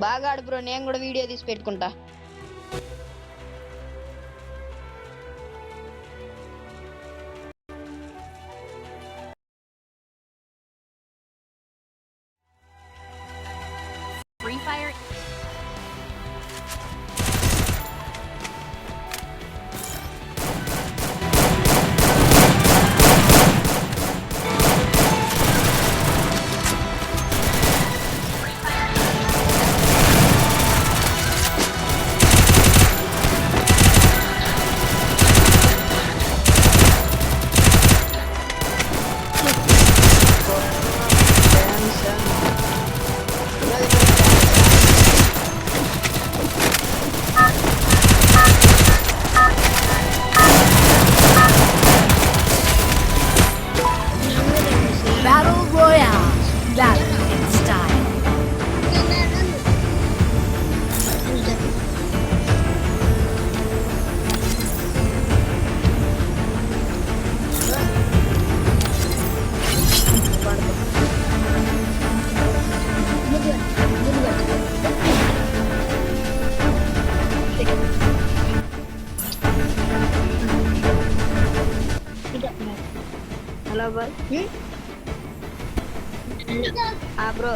బాగా ఆడు బ్రో, నేను కూడా వీడియో తీసి పెట్టుకుంటా. Free Fire. Battle Royale. Battle in style. Hello boy. Bro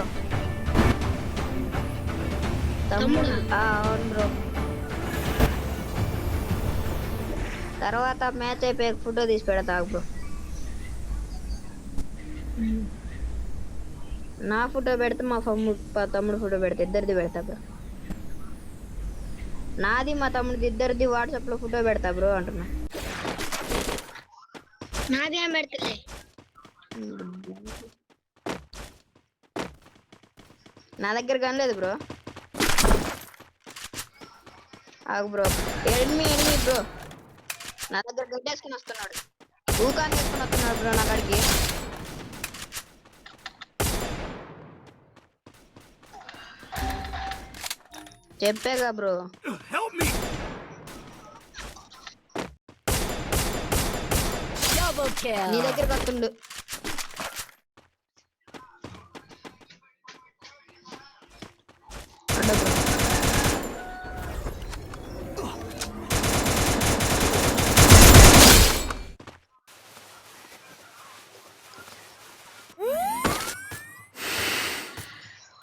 తమ్ముడు. అవును బ్రో. తర్వాత మ్యాచ్ అయిపోయాక ఫోటో తీసి పెడతా బ్రో. నా ఫోటో పెడితే మా తమ్ముడు ఫోటో పెడితే ఇద్దరిది పెడతా బ్రో. నాది మా తమ్ముడిది ఇద్దరిది వాట్సాప్ లో ఫోటో పెడతా బ్రో అంటున్నా. నాది ఏం పెడతలే. నా దగ్గర కనలేదు బ్రో. ఆగు బ్రో. Enemy bro. నా దగ్గర గడ్డేసుకుని వస్తున్నాడు. ఊకాన్ని వేసుకుని వస్తున్నాడు బ్రో నా కాడికి. చెప్పేగా బ్రో. Double kill. నీ దగ్గరకు వస్తుండు.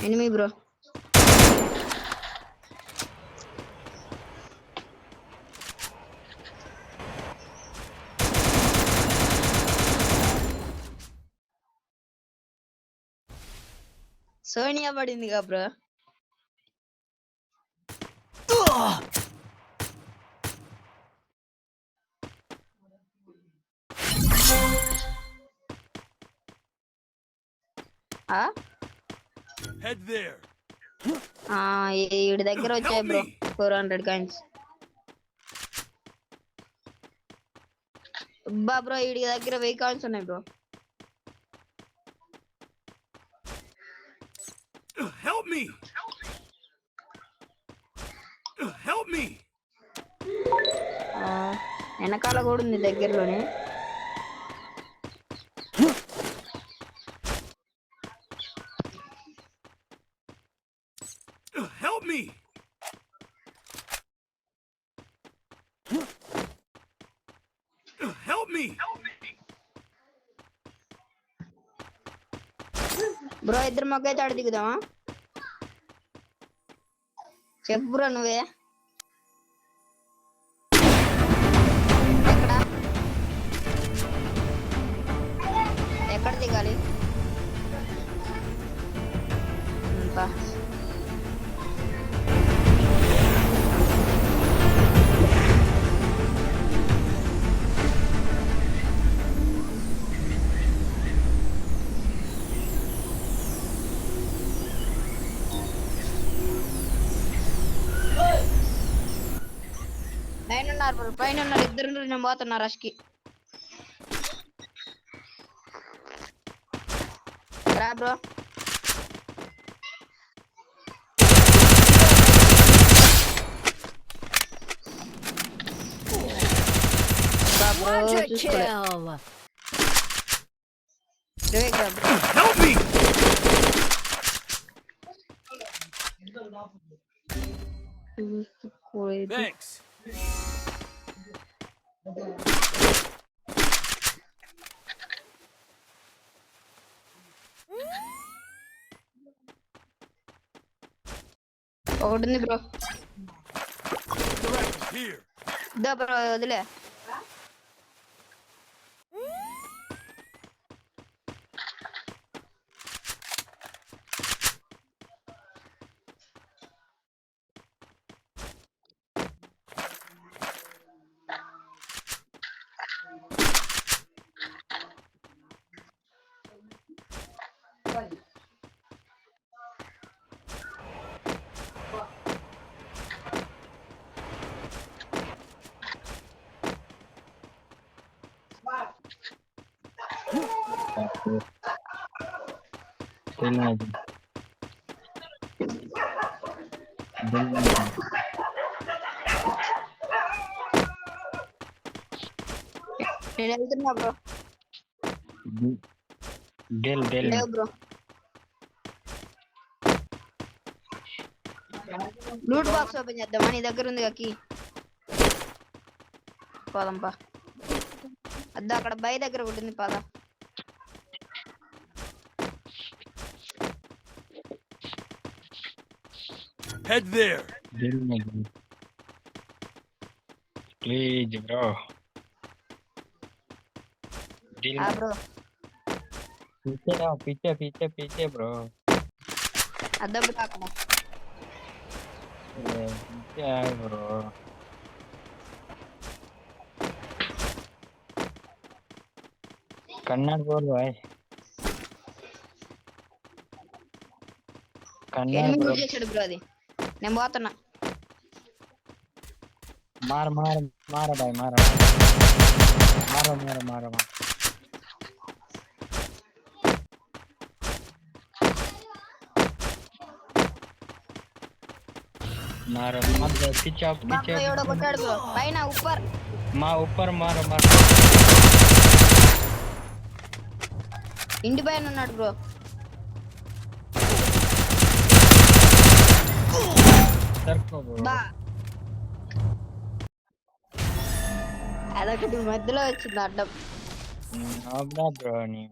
Enemy bro. సోనియా పడిందిగా బ్రో. ఈడి దగ్గర వచ్చాయి బ్రో 400 కాయిన్స్. బ్రో ఈడి దగ్గర 1000 కాయిన్స్ ఉన్నాయి బ్రో. వెనకాల కూడా ఉంది దగ్గరలోనే. బ్రో ఇద్దరు మొక్క తాడు దిగుదామా? చెప్పు బ్రో నువ్వే. ఎక్కడ దిగాలి? 9 ఉన్నారు బ్రో. పైన ఉన్నారు ఇద్దరు. నేను పోతున్నా రష్కి. రా బ్రో. Help me! Thanks. ఒకటి ఉంది బ్రో. Direct here. ఇద్దా బ్రో వదిలే. నేను వెళ్తున్నా బ్రో. లేవు బ్రో. లూట్ బాక్స్ ఓపెన్ చేద్దామా? నీ దగ్గర ఉంది కీ. పోదాంపా. అద్దా అక్కడ బై దగ్గర ఒకటి ఉంది, పద. Head there. Please, bro. Bro पीछे bro. అద్దా బ్రో అక్కడ. पीछे आए bro. कन्नड़ बोल भाई. कन्नड़ ఎనిమిది bro. లూట్ చేసాడు బ్రో. అది నేను పోతున్నా. मार भाई मारो. मारो मत पीछे ఎవడో కొట్టాడు బ్రో పైన ఉప్పర్. ऊपर मारो ఇంటి పైన ఉన్నాడు బ్రో. सरको bro. బా అదొకటి మధ్యలో వచ్చింది అడ్డం. अबड़ा bro नहीं